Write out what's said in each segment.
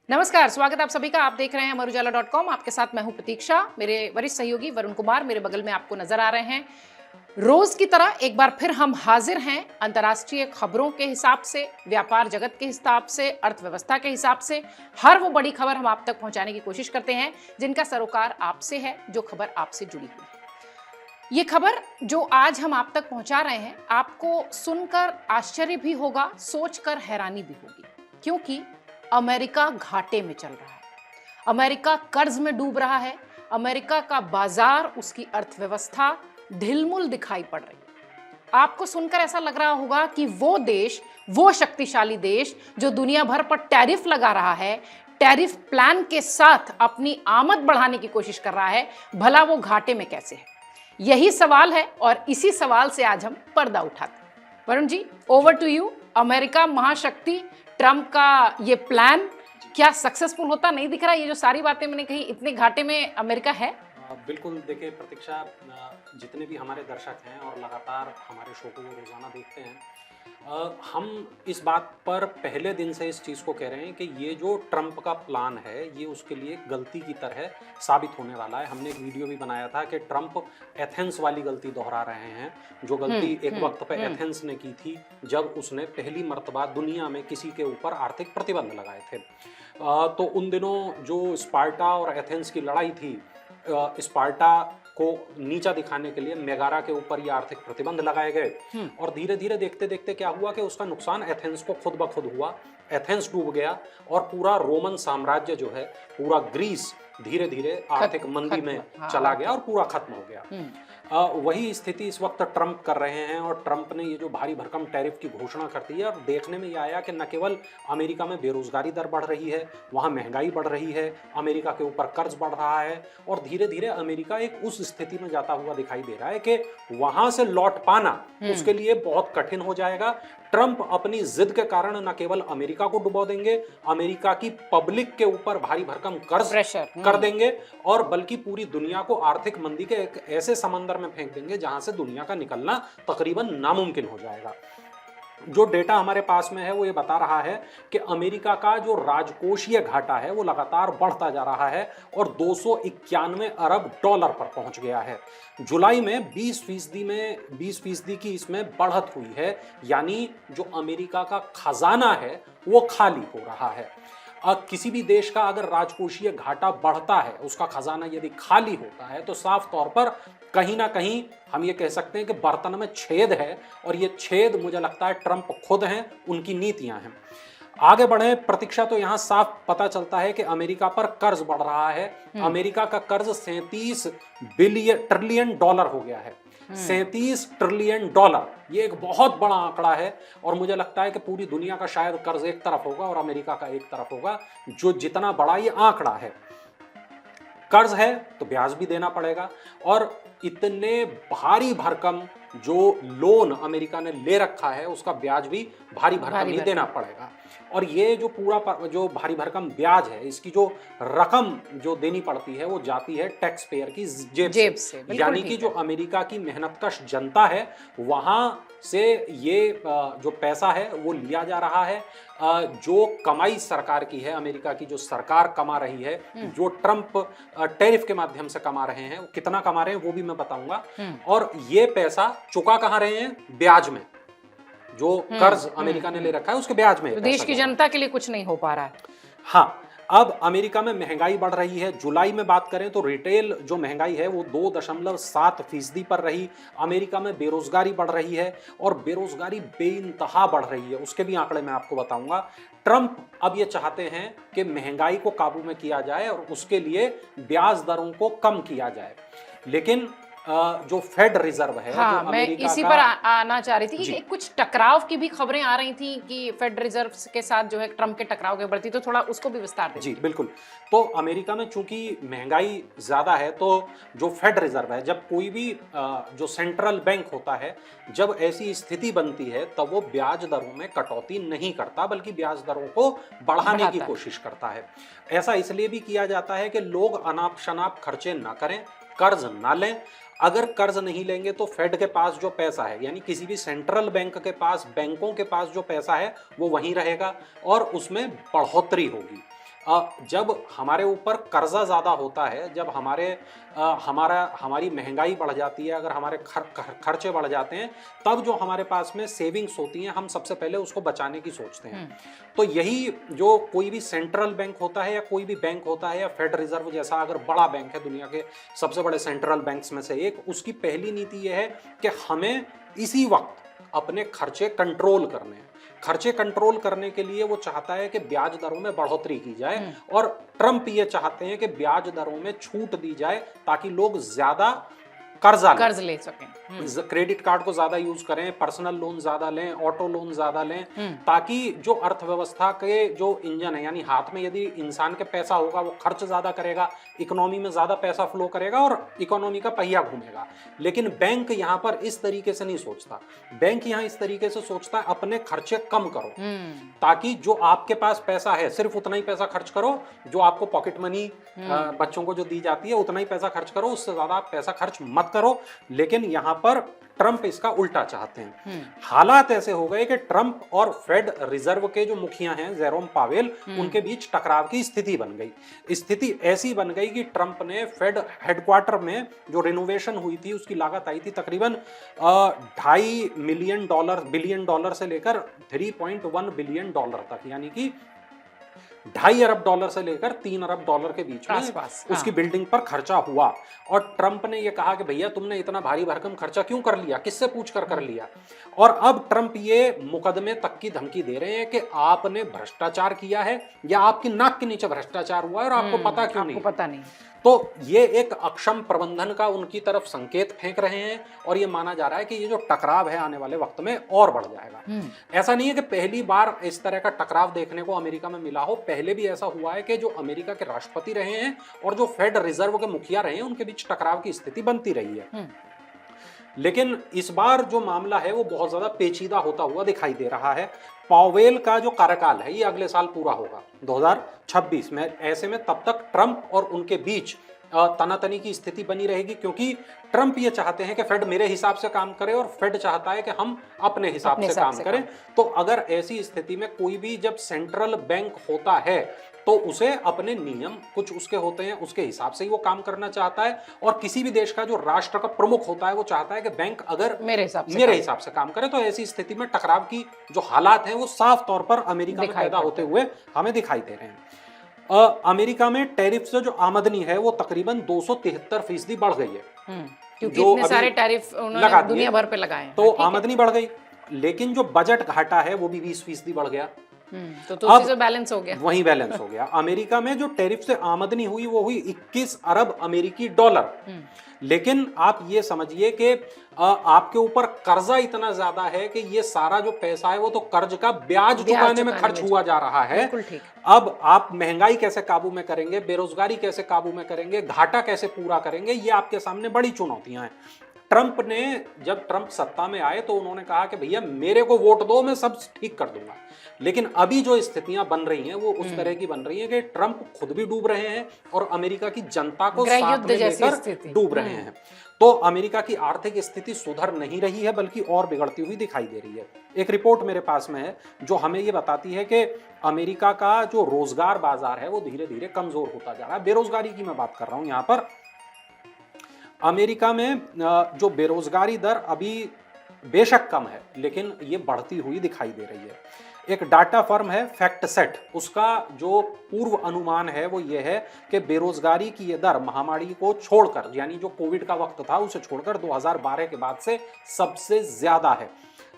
नमस्कार, स्वागत आप सभी का। आप देख रहे हैं अमर उजाला.com। आपके साथ मैं हूं प्रतीक्षा। मेरे वरिष्ठ सहयोगी वरुण कुमार मेरे बगल में आपको नजर आ रहे हैं। रोज की तरह एक बार फिर हम हाजिर हैं अंतर्राष्ट्रीय खबरों के हिसाब से, व्यापार जगत के हिसाब से, अर्थव्यवस्था के हिसाब से। हर वो बड़ी खबर हम आप तक पहुंचाने की कोशिश करते हैं जिनका सरोकार आपसे है, जो खबर आपसे जुड़ी हुई है। ये खबर जो आज हम आप तक पहुंचा रहे हैं, आपको सुनकर आश्चर्य भी होगा, सोचकर हैरानी भी होगी, क्योंकि अमेरिका घाटे में चल रहा है। अमेरिका कर्ज में डूब रहा है। अमेरिका का बाजार, उसकी अर्थव्यवस्था ढिलमुल दिखाई पड़ रही है। आपको सुनकर ऐसा लग रहा होगा कि वो देश, वो शक्तिशाली देश जो दुनिया भर पर टैरिफ लगा रहा है, टैरिफ प्लान के साथ अपनी आमद बढ़ाने की कोशिश कर रहा है, भला वो घाटे में कैसे है? यही सवाल है और इसी सवाल से आज हम पर्दा उठाते हैं। Varun ji, over to you. America महाशक्ति, ट्रंप का ये प्लान क्या सक्सेसफुल होता नहीं दिख रहा? ये जो सारी बातें मैंने कही, इतने घाटे में अमेरिका है? बिल्कुल। देखिए प्रतीक्षा, जितने भी हमारे दर्शक हैं और लगातार हमारे शो को रोज़ाना देखते हैं, हम इस बात पर पहले दिन से इस चीज़ को कह रहे हैं कि ये जो ट्रंप का प्लान है ये उसके लिए गलती की तरह साबित होने वाला है। हमने एक वीडियो भी बनाया था कि ट्रंप एथेंस वाली गलती दोहरा रहे हैं, जो गलती एक वक्त पे एथेंस ने की थी जब उसने पहली मर्तबा दुनिया में किसी के ऊपर आर्थिक प्रतिबंध लगाए थे। तो उन दिनों जो स्पार्टा और एथेंस की लड़ाई थी, स्पार्टा को नीचा दिखाने के लिए मेगारा के ऊपर ये आर्थिक प्रतिबंध लगाए गए और धीरे धीरे देखते देखते क्या हुआ कि उसका नुकसान एथेंस को खुद ब खुद हुआ। एथेंस डूब गया और पूरा रोमन साम्राज्य जो है, पूरा ग्रीस धीरे धीरे आर्थिक मंदी में चला गया और पूरा खत्म हो गया। वही स्थिति इस वक्त ट्रंप कर रहे हैं और ट्रंप ने ये जो भारी भरकम टैरिफ की घोषणा कर दी है, और देखने में ये आया कि न केवल अमेरिका में बेरोजगारी दर बढ़ रही है, वहाँ महंगाई बढ़ रही है, अमेरिका के ऊपर कर्ज बढ़ रहा है और धीरे धीरे अमेरिका एक उस स्थिति में जाता हुआ दिखाई दे रहा है कि वहां से लौट पाना उसके लिए बहुत कठिन हो जाएगा। ट्रंप अपनी जिद के कारण न केवल अमेरिका को डुबो देंगे, अमेरिका की पब्लिक के ऊपर भारी भरकम कर्ज कर देंगे और बल्कि पूरी दुनिया को आर्थिक मंदी के एक ऐसे समंदर में फेंक देंगे जहां से दुनिया का निकलना तकरीबन नामुमकिन हो जाएगा। जो डेटा हमारे पास में है वो ये बता रहा है कि अमेरिका का जो राजकोषीय घाटा है वो लगातार बढ़ता जा रहा है और 291 अरब डॉलर पर पहुंच गया है। जुलाई में 20% की इसमें बढ़त हुई है, यानी जो अमेरिका का खजाना है वो खाली हो रहा है। किसी भी देश का अगर राजकोषीय घाटा बढ़ता है, उसका खजाना यदि खाली होता है, तो साफ तौर पर कहीं ना कहीं हम ये कह सकते हैं कि बर्तन में छेद है और ये छेद मुझे लगता है ट्रंप खुद हैं, उनकी नीतियां हैं। आगे बढ़े प्रतीक्षा, तो यहां साफ पता चलता है कि अमेरिका पर कर्ज बढ़ रहा है। अमेरिका का कर्ज 37 ट्रिलियन डॉलर हो गया है। 37 ट्रिलियन डॉलर, ये एक बहुत बड़ा आंकड़ा है और मुझे लगता है कि पूरी दुनिया का शायद कर्ज एक तरफ होगा और अमेरिका का एक तरफ होगा। जो जितना बड़ा ये आंकड़ा है, कर्ज है तो ब्याज भी देना पड़ेगा और इतने भारी भरकम जो लोन अमेरिका ने ले रखा है उसका ब्याज भी भारी भरकम ही देना पड़ेगा। और ये जो पूरा जो भारी भरकम ब्याज है, इसकी जो रकम जो देनी पड़ती है वो जाती है टैक्स पेयर की जेब से। यानी कि जो अमेरिका की मेहनतकश जनता है वहां से ये जो पैसा है वो लिया जा रहा है। जो कमाई सरकार की है, अमेरिका की जो सरकार कमा रही है, जो ट्रंप टैरिफ के माध्यम से कमा रहे हैं, कितना कमा रहे हैं वो भी मैं बताऊंगा। और ये पैसा चुका कहां रहे हैं? ब्याज में। जो कर्ज अमेरिका ने ले रखा है उसके ब्याज में। तो देश की जनता के लिए कुछ नहीं हो पा रहा है। हाँ, अब अमेरिका में महंगाई बढ़ रही है। जुलाई में बात करें तो रिटेल जो महंगाई है वो 2.7% पर रही। अमेरिका में बेरोजगारी बढ़ रही है और बेरोजगारी बेइंतहा बढ़ रही है, उसके भी आंकड़े मैं आपको बताऊंगा। ट्रंप अब ये चाहते हैं कि महंगाई को काबू में किया जाए और उसके लिए ब्याज दरों को कम किया जाए, लेकिन जो फेड रिजर्व है, हाँ, मैं इसी पर आना चाह रही थी कि कुछ टकराव की भी खबरें आ रही थी कि फेड रिजर्व के साथ जो है ट्रंप के टकराव के बढ़ती, तो थोड़ा उसको भी विस्तार दीजिए। जी बिल्कुल। तो अमेरिका में चूंकि महंगाई ज्यादा है, तो जो फेड रिजर्व है, जब कोई भी जो सेंट्रल बैंक होता है, जब ऐसी स्थिति बनती है तब वो ब्याज दरों में कटौती नहीं करता बल्कि ब्याज दरों को बढ़ाने की कोशिश करता है। ऐसा इसलिए भी किया जाता है कि लोग अनाप शनाप खर्चे ना करें, कर्ज ना लें। अगर कर्ज नहीं लेंगे तो फेड के पास जो पैसा है, यानी किसी भी सेंट्रल बैंक के पास, बैंकों के पास जो पैसा है वो वहीं रहेगा और उसमें बढ़ोतरी होगी। जब हमारे ऊपर कर्जा ज़्यादा होता है, जब हमारी महंगाई बढ़ जाती है, अगर हमारे खर्चे बढ़ जाते हैं, तब जो हमारे पास में सेविंग्स होती हैं हम सबसे पहले उसको बचाने की सोचते हैं। तो यही जो कोई भी सेंट्रल बैंक होता है या कोई भी बैंक होता है या फेड रिजर्व जैसा अगर बड़ा बैंक है, दुनिया के सबसे बड़े सेंट्रल बैंक्स में से एक, उसकी पहली नीति यह है कि हमें इसी वक्त अपने खर्चे कंट्रोल करने हैं। खर्चे कंट्रोल करने के लिए वो चाहता है कि ब्याज दरों में बढ़ोतरी की जाए और ट्रंप ये चाहते हैं कि ब्याज दरों में छूट दी जाए ताकि लोग ज्यादा कर्ज ले सकें, क्रेडिट कार्ड को ज्यादा यूज करें, पर्सनल लोन ज्यादा लें, ऑटो लोन ज्यादा लें, ताकि जो अर्थव्यवस्था के जो इंजन है, यानी हाथ में यदि इंसान के पैसा होगा वो खर्च ज्यादा करेगा, इकोनॉमी में ज्यादा पैसा फ्लो करेगा और इकोनॉमी का पहिया घूमेगा। लेकिन बैंक यहाँ पर इस तरीके से नहीं सोचता। बैंक यहाँ इस तरीके से सोचता है अपने खर्चे कम करो, ताकि जो आपके पास पैसा है सिर्फ उतना ही पैसा खर्च करो, जो आपको पॉकेट मनी बच्चों को जो दी जाती है उतना ही पैसा खर्च करो, उससे ज्यादा आप पैसा खर्च मत करो। लेकिन यहां पर ट्रंप इसका उल्टा चाहते हैं। हालात ऐसे हो गए कि ट्रंप और फेड रिजर्व के जो मुखिया हैं जेरोम पावेल, उनके बीच टकराव की स्थिति बन गई। स्थिति ऐसी बन गई कि ट्रंप ने फेड हेडक्वार्टर में जो रिनोवेशन हुई थी उसकी लागत आई थी तकरीबन $2.5 बिलियन से लेकर $3.1 बिलियन तक, यानी कि $2.5 अरब से लेकर $3 अरब के बीच में उसकी बिल्डिंग पर खर्चा हुआ। और ट्रंप ने यह कहा कि भैया तुमने इतना भारी भरकम खर्चा क्यों कर लिया, किससे पूछ कर लिया। और अब ट्रंप ये मुकदमे तक की धमकी दे रहे हैं कि आपने भ्रष्टाचार किया है या आपकी नाक के नीचे भ्रष्टाचार हुआ है और आपको पता क्यों नहीं, पता नहीं। तो ये एक अक्षम प्रबंधन का उनकी तरफ संकेत फेंक रहे हैं और ये माना जा रहा है कि ये जो टकराव है आने वाले वक्त में और बढ़ जाएगा। ऐसा नहीं है कि पहली बार इस तरह का टकराव देखने को अमेरिका में मिला हो, पहले भी ऐसा हुआ है कि जो अमेरिका के राष्ट्रपति रहे हैं और जो फेड रिजर्व के मुखिया रहे हैं उनके बीच टकराव की स्थिति बनती रही है। लेकिन इस बार जो मामला है वो बहुत ज्यादा पेचीदा होता हुआ दिखाई दे रहा है। पावेल का जो कार्यकाल है ये अगले साल पूरा होगा 2026 में। ऐसे में तब तक ट्रंप और उनके बीच तनातनी की स्थिति बनी रहेगी, क्योंकि ट्रंप ये चाहते हैं कि फेड मेरे हिसाब से काम करे और फेड चाहता है कि हम अपने हिसाब से काम करें। तो अगर ऐसी स्थिति में कोई भी जब सेंट्रल बैंक होता है तो उसे अपने नियम कुछ उसके होते हैं, उसके हिसाब से ही वो काम करना चाहता है। और किसी भी देश का जो राष्ट्र का प्रमुख होता है वो चाहता है कि बैंक अगर मेरे हिसाब से काम करे। तो ऐसी स्थिति में टकराव की जो हालात हैं वो साफ तौर पर अमेरिका में पैदा होते हुए हमें दिखाई दे रहे हैं। अमेरिका में टैरिफ से जो आमदनी है वो तकरीबन 273% बढ़ गई है, क्योंकि इतने सारे टैरिफ उन्होंने दुनिया भर पे लगाए हैं। तो आमदनी बढ़ गई, लेकिन जो बजट घाटा है वो भी 20% बढ़ गया। तो उसी से बैलेंस हो गया, वही बैलेंस हो गया। अमेरिका में जो टैरिफ से आमदनी हुई वो हुई 21 अरब अमेरिकी डॉलर। लेकिन आप ये समझिए कि आपके ऊपर कर्जा इतना ज्यादा है कि ये सारा जो पैसा है वो तो कर्ज का ब्याज चुकाने में खर्च हुआ जा रहा है। अब आप महंगाई कैसे काबू में करेंगे, बेरोजगारी कैसे काबू में करेंगे, घाटा कैसे पूरा करेंगे, ये आपके सामने बड़ी चुनौतियां हैं। जब ट्रंप सत्ता में आए तो उन्होंने कहा कि भैया मेरे को वोट दो, मैं सब ठीक कर दूंगा। लेकिन अभी जो स्थितियां बन रही हैं वो उस तरह की बन रही हैं कि ट्रंप खुद भी डूब रहे हैं और अमेरिका की जनता को साथ में लेकर डूब रहे हैं। तो अमेरिका की आर्थिक स्थिति सुधर नहीं रही है बल्कि और बिगड़ती हुई दिखाई दे रही है। एक रिपोर्ट मेरे पास में है जो हमें ये बताती है कि अमेरिका का जो रोजगार बाजार है वो धीरे धीरे कमजोर होता जा रहा है। बेरोजगारी की मैं बात कर रहा हूं। यहाँ पर अमेरिका में जो बेरोजगारी दर अभी बेशक कम है लेकिन ये बढ़ती हुई दिखाई दे रही है। एक डाटा फर्म है फैक्टसेट, उसका जो पूर्व अनुमान है वो ये है कि बेरोजगारी की ये दर महामारी को छोड़कर, यानी जो कोविड का वक्त था उसे छोड़कर 2012 के बाद से सबसे ज्यादा है।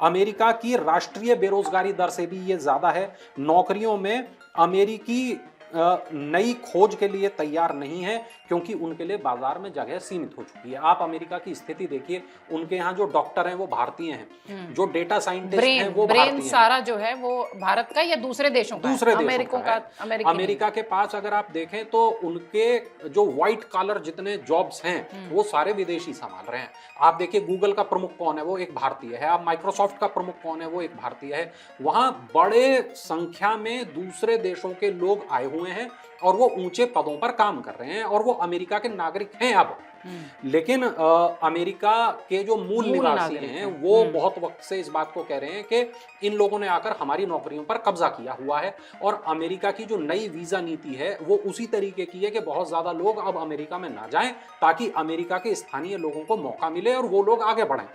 अमेरिका की राष्ट्रीय बेरोजगारी दर से भी ये ज्यादा है। नौकरियों में अमेरिकी नई खोज के लिए तैयार नहीं है क्योंकि उनके लिए बाजार में जगह सीमित हो चुकी है। आप अमेरिका की स्थिति देखिए, उनके यहाँ जो डॉक्टर हैं वो भारतीय हैं, जो डेटा साइंटिस्ट हैं वो भारतीय हैं। सारा जो है वो भारत का या दूसरे देशों का? अमेरिका के पास अगर आप देखें तो उनके जो व्हाइट कॉलर जितने जॉब्स हैं वो सारे विदेशी संभाल रहे हैं। आप देखिए गूगल का प्रमुख कौन है, वो एक भारतीय है। आप माइक्रोसॉफ्ट का प्रमुख कौन है, वो एक भारतीय है। वहां बड़े संख्या में दूसरे देशों के लोग आए हुए हैं और वो ऊंचे पदों पर काम कर रहे हैं और वो अमेरिका के नागरिक हैं अब। लेकिन अमेरिका के जो मूल निवासी हैं वो बहुत वक्त से इस बात को कह रहे हैं कि इन लोगों ने आकर हमारी नौकरियों पर कब्जा किया हुआ है, और अमेरिका की जो नई वीजा नीति है वो उसी तरीके की है कि बहुत ज्यादा लोग अब अमेरिका में ना जाएं ताकि अमेरिका के स्थानीय लोगों को मौका मिले और वो लोग आगे बढ़ें।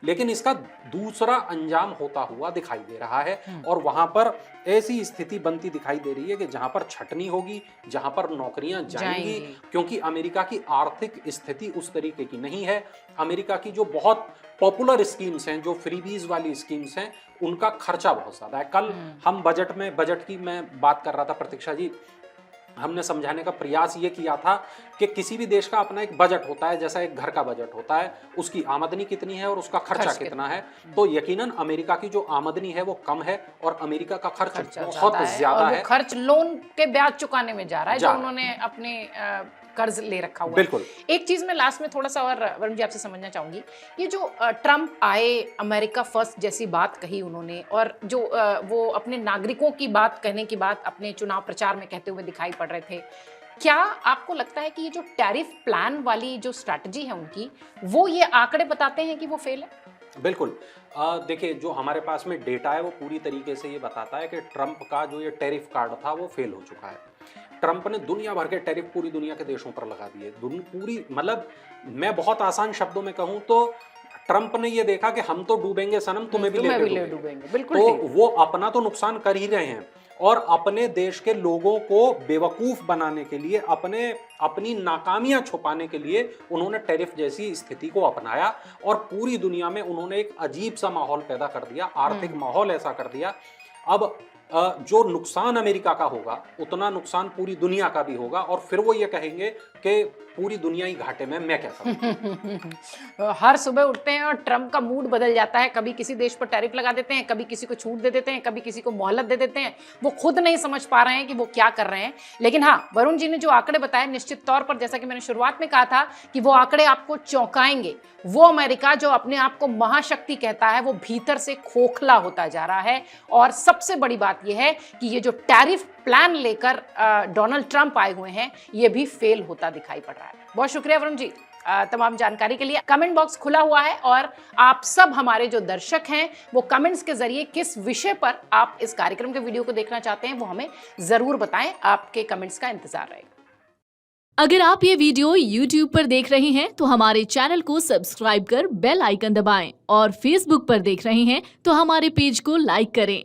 लेकिन इसका दूसरा अंजाम होता हुआ दिखाई दे रहा है, और वहां पर ऐसी स्थिति बनती दिखाई दे रही है कि जहां पर छटनी होगी, जहां पर नौकरियां जाएंगी, क्योंकि अमेरिका की आर्थिक स्थिति उस तरीके की नहीं है। अमेरिका की जो बहुत पॉपुलर स्कीम्स हैं, जो फ्रीबीज वाली स्कीम्स हैं, उनका खर्चा बहुत ज्यादा है। कल हम बजट की मैं बात कर रहा था प्रतीक्षा जी, हमने समझाने का प्रयास ये किया था कि किसी भी देश का अपना एक बजट होता है, जैसा एक घर का बजट होता है, उसकी आमदनी कितनी है और उसका खर्चा कितना है। तो यकीनन अमेरिका की जो आमदनी है वो कम है और अमेरिका का खर्च बहुत ज्यादा है। खर्च लोन के ब्याज चुकाने में जा रहा है जो उन्होंने अपने कर्ज ले रखा हुआ। बिल्कुल। एक चीज मैं लास्ट में थोड़ा सा और वरुण जी आपसे समझना चाहूंगी, ये जो ट्रम्प आए, अमेरिका फर्स्ट जैसी बात कही उन्होंने, और जो वो अपने नागरिकों की बात कहने की बात अपने चुनाव प्रचार में कहते हुए दिखाई पड़ रहे थे, क्या आपको लगता है कि ये जो टैरिफ प्लान वाली जो स्ट्रैटेजी है उनकी, वो ये आंकड़े बताते हैं कि वो फेल है? बिल्कुल। देखिए, जो हमारे पास में डेटा है वो पूरी तरीके से ये बताता है कि ट्रंप का जो ये टैरिफ कार्ड था वो फेल हो चुका है। ट्रंप ने दुनिया भर के टैरिफ पूरी दुनिया के देशों पर लगा दिए। पूरी, मतलब मैं बहुत आसान शब्दों में कहूं तो ट्रंप ने ये देखा कि हम तो डूबेंगे सनम, तुम्हें भी ले डूबेंगे। बिल्कुल। तो वो अपना तो नुकसान कर ही रहे हैं, और अपने देश के लोगों को बेवकूफ बनाने के लिए, अपनी नाकामियां छुपाने के लिए उन्होंने टैरिफ जैसी स्थिति को अपनाया, और पूरी दुनिया में उन्होंने एक अजीब सा माहौल पैदा कर दिया, आर्थिक माहौल ऐसा कर दिया। अब जो नुकसान अमेरिका का होगा उतना नुकसान पूरी दुनिया का भी होगा, और फिर वो ये कहेंगे कि पूरी दुनिया ही घाटे में, मैं क्या करूं। हर सुबह उठते हैं और ट्रंप का मूड बदल जाता है, कभी किसी देश पर टैरिफ लगा देते हैं, कभी किसी को छूट दे देते हैं, कभी किसी को मोहलत दे देते हैं। वो खुद नहीं समझ पा रहे हैं कि वो क्या कर रहे हैं। लेकिन हाँ, वरुण जी ने जो आंकड़े बताए, निश्चित तौर पर जैसा कि मैंने शुरुआत में कहा था कि वो आंकड़े आपको चौंकाएंगे। वो अमेरिका जो अपने आप को महाशक्ति कहता है वो भीतर से खोखला होता जा रहा है। और सबसे बड़ी बात यह है कि ये जो टैरिफ प्लान लेकर डोनाल्ड ट्रंप आए हुए हैं, ये भी फेल होता दिखाई पड़ रहा है। बहुत शुक्रिया वरुण जी तमाम जानकारी के लिए। कमेंट बॉक्स खुला हुआ है, और आप सब हमारे जो दर्शक हैं वो कमेंट्स के जरिए किस विषय पर आप इस कार्यक्रम के वीडियो को देखना चाहते हैं वो हमें जरूर बताएं। आपके कमेंट्स का इंतजार रहेगा। अगर आप ये वीडियो YouTube पर देख रहे हैं तो हमारे चैनल को सब्सक्राइब कर बेल आइकन दबाएं, और Facebook पर देख रहे हैं तो हमारे पेज को लाइक करें।